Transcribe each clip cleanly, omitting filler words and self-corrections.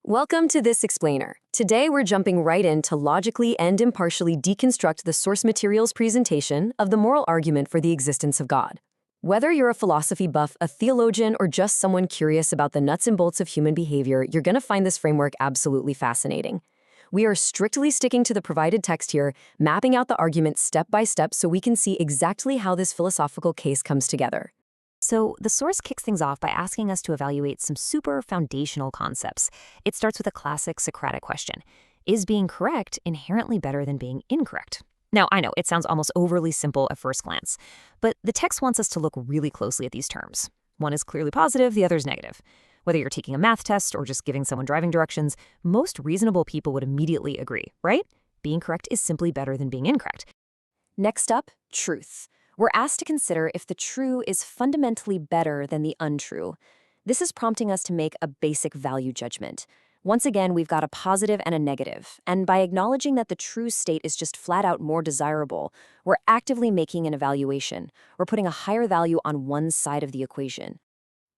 Welcome to This Explainer. Today we're jumping right in to logically and impartially deconstruct the source materials presentation of the moral argument for the existence of God. Whether you're a philosophy buff, a theologian, or just someone curious about the nuts and bolts of human behavior, you're going to find this framework absolutely fascinating. We are strictly sticking to the provided text here, mapping out the argument step by step so we can see exactly how this philosophical case comes together. So the source kicks things off by asking us to evaluate some super foundational concepts. It starts with a classic Socratic question. Is being correct inherently better than being incorrect? Now, I know it sounds almost overly simple at first glance, but the text wants us to look really closely at these terms. One is clearly positive, the other is negative. Whether you're taking a math test or just giving someone driving directions, most reasonable people would immediately agree, right? Being correct is simply better than being incorrect. Next up, truth. We're asked to consider if the true is fundamentally better than the untrue. This is prompting us to make a basic value judgment. Once again, we've got a positive and a negative, and by acknowledging that the true state is just flat out more desirable, we're actively making an evaluation. We're putting a higher value on one side of the equation.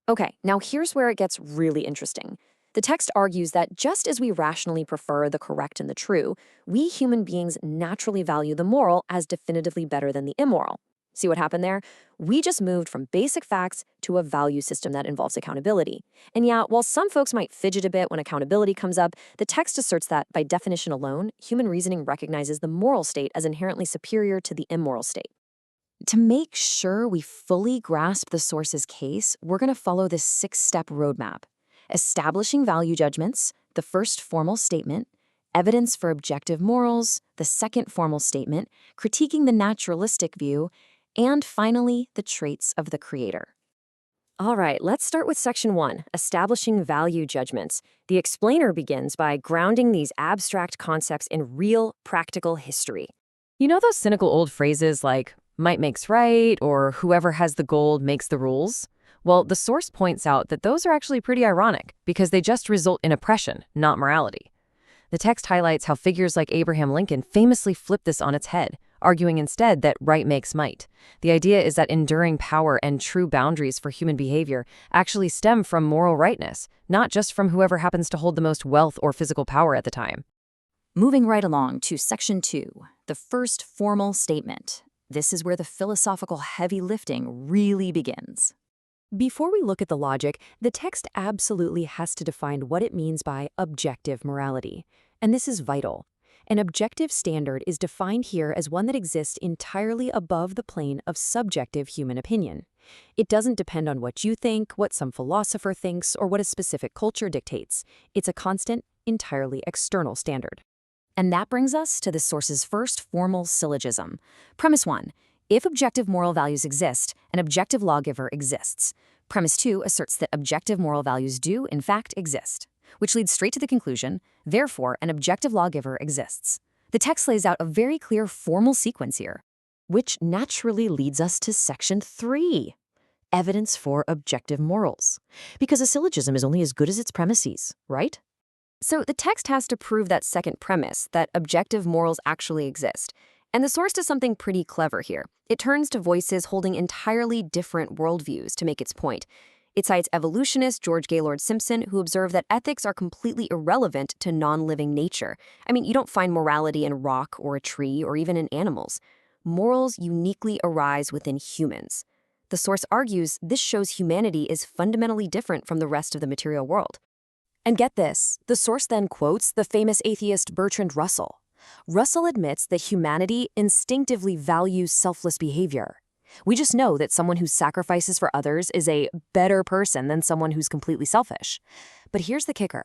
Okay, now here's where it gets really interesting. The text argues that just as we rationally prefer the correct and the true, we human beings naturally value the moral as definitively better than the immoral. See what happened there? We just moved from basic facts to a value system that involves accountability. And yeah, while some folks might fidget a bit when accountability comes up, the text asserts that, by definition alone, human reasoning recognizes the moral state as inherently superior to the immoral state. To make sure we fully grasp the source's case, we're going to follow this 6-step roadmap. Establishing value judgments, the first formal statement, evidence for objective morals, the second formal statement, critiquing the naturalistic view, and finally, the traits of the creator. All right, let's start with section 1, establishing value judgments. The explainer begins by grounding these abstract concepts in real, practical history. You know those cynical old phrases like, might makes right, or whoever has the gold makes the rules? Well, the source points out that those are actually pretty ironic because they just result in oppression, not morality. The text highlights how figures like Abraham Lincoln famously flipped this on its head, arguing instead that right makes might. The idea is that enduring power and true boundaries for human behavior actually stem from moral rightness, not just from whoever happens to hold the most wealth or physical power at the time. Moving right along to section 2, the first formal statement. This is where the philosophical heavy lifting really begins. Before we look at the logic, the text absolutely has to define what it means by objective morality. And this is vital. An objective standard is defined here as one that exists entirely above the plane of subjective human opinion. It doesn't depend on what you think, what some philosopher thinks, or what a specific culture dictates. It's a constant, entirely external standard. And that brings us to the source's first formal syllogism. Premise 1. If objective moral values exist, an objective lawgiver exists. Premise 2 asserts that objective moral values do, in fact, exist, which leads straight to the conclusion, therefore, an objective lawgiver exists. The text lays out a very clear formal sequence here, which naturally leads us to section 3, evidence for objective morals. Because a syllogism is only as good as its premises, right? So the text has to prove that second premise, that objective morals actually exist. And the source does something pretty clever here. It turns to voices holding entirely different worldviews to make its point. It cites evolutionist George Gaylord Simpson, who observed that ethics are completely irrelevant to non-living nature. I mean, you don't find morality in a rock or a tree or even in animals. Morals uniquely arise within humans. The source argues this shows humanity is fundamentally different from the rest of the material world. And get this, the source then quotes the famous atheist Bertrand Russell. Russell admits that humanity instinctively values selfless behavior. We just know that someone who sacrifices for others is a better person than someone who's completely selfish. But here's the kicker.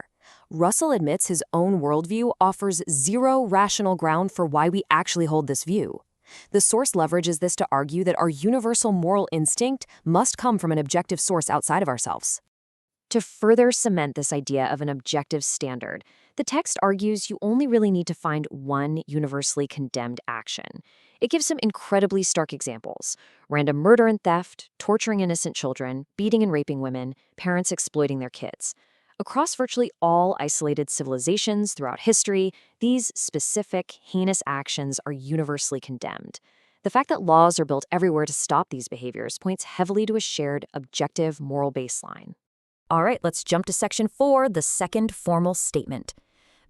Russell admits his own worldview offers zero rational ground for why we actually hold this view. The source leverages this to argue that our universal moral instinct must come from an objective source outside of ourselves. To further cement this idea of an objective standard, the text argues you only really need to find one universally condemned action. It gives some incredibly stark examples: random murder and theft, torturing innocent children, beating and raping women, parents exploiting their kids. Across virtually all isolated civilizations throughout history, these specific, heinous actions are universally condemned. The fact that laws are built everywhere to stop these behaviors points heavily to a shared, objective moral baseline. All right, let's jump to section 4, the second formal statement.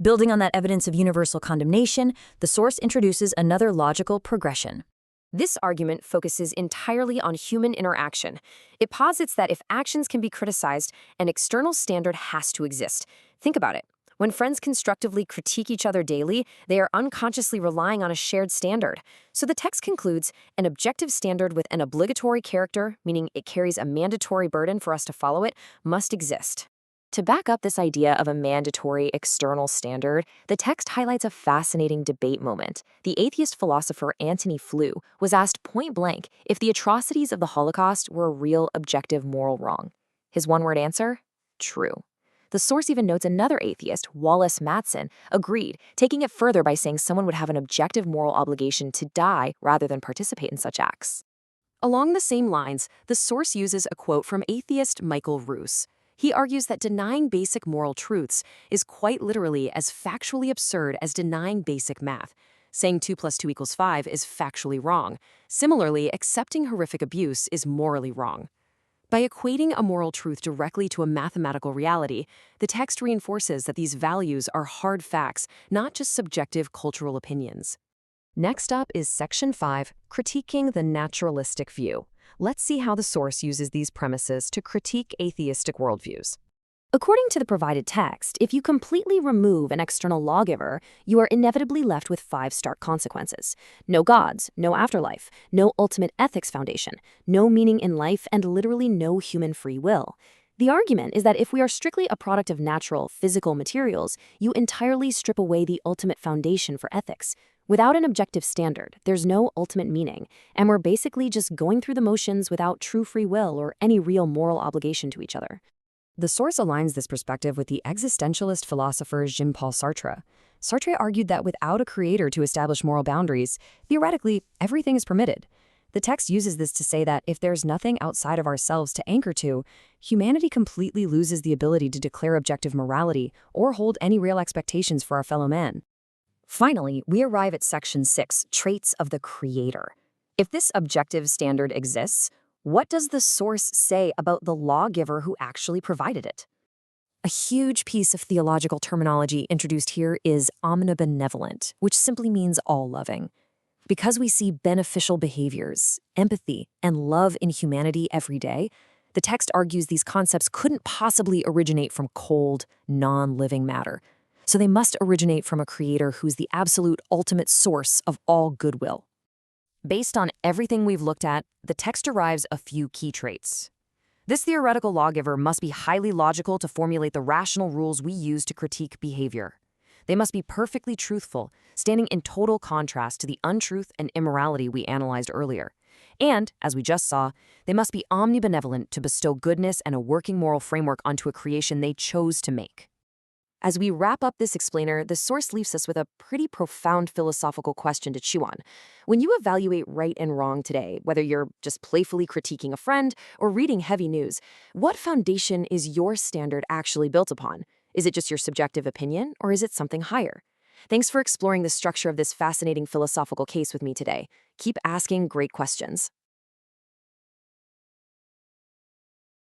Building on that evidence of universal condemnation, the source introduces another logical progression. This argument focuses entirely on human interaction. It posits that if actions can be criticized, an external standard has to exist. Think about it. When friends constructively critique each other daily, they are unconsciously relying on a shared standard. So the text concludes, an objective standard with an obligatory character, meaning it carries a mandatory burden for us to follow it, must exist. To back up this idea of a mandatory external standard, the text highlights a fascinating debate moment. The atheist philosopher Antony Flew was asked point-blank if the atrocities of the Holocaust were a real objective moral wrong. His one-word answer? True. The source even notes another atheist, Wallace Matson, agreed, taking it further by saying someone would have an objective moral obligation to die rather than participate in such acts. Along the same lines, the source uses a quote from atheist Michael Roos. He argues that denying basic moral truths is quite literally as factually absurd as denying basic math. Saying 2 + 2 = 5 is factually wrong. Similarly, accepting horrific abuse is morally wrong. By equating a moral truth directly to a mathematical reality, the text reinforces that these values are hard facts, not just subjective cultural opinions. Next up is section 5, critiquing the naturalistic view. Let's see how the source uses these premises to critique atheistic worldviews. According to the provided text, if you completely remove an external lawgiver, you are inevitably left with 5 stark consequences. No gods, no afterlife, no ultimate ethics foundation, no meaning in life, and literally no human free will. The argument is that if we are strictly a product of natural, physical materials, you entirely strip away the ultimate foundation for ethics. Without an objective standard, there's no ultimate meaning, and we're basically just going through the motions without true free will or any real moral obligation to each other. The source aligns this perspective with the existentialist philosopher Jean-Paul Sartre. Sartre argued that without a creator to establish moral boundaries, theoretically, everything is permitted. The text uses this to say that if there's nothing outside of ourselves to anchor to, humanity completely loses the ability to declare objective morality or hold any real expectations for our fellow man. Finally, we arrive at section 6, traits of the creator. If this objective standard exists, what does the source say about the lawgiver who actually provided it? A huge piece of theological terminology introduced here is omnibenevolent, which simply means all-loving. Because we see beneficial behaviors, empathy, and love in humanity every day, the text argues these concepts couldn't possibly originate from cold, non-living matter. So they must originate from a creator who's the absolute ultimate source of all goodwill. Based on everything we've looked at, the text derives a few key traits. This theoretical lawgiver must be highly logical to formulate the rational rules we use to critique behavior. They must be perfectly truthful, standing in total contrast to the untruth and immorality we analyzed earlier. And, as we just saw, they must be omnibenevolent to bestow goodness and a working moral framework onto a creation they chose to make. As we wrap up this explainer, the source leaves us with a pretty profound philosophical question to chew on. When you evaluate right and wrong today, whether you're just playfully critiquing a friend or reading heavy news, what foundation is your standard actually built upon? Is it just your subjective opinion, or is it something higher? Thanks for exploring the structure of this fascinating philosophical case with me today. Keep asking great questions.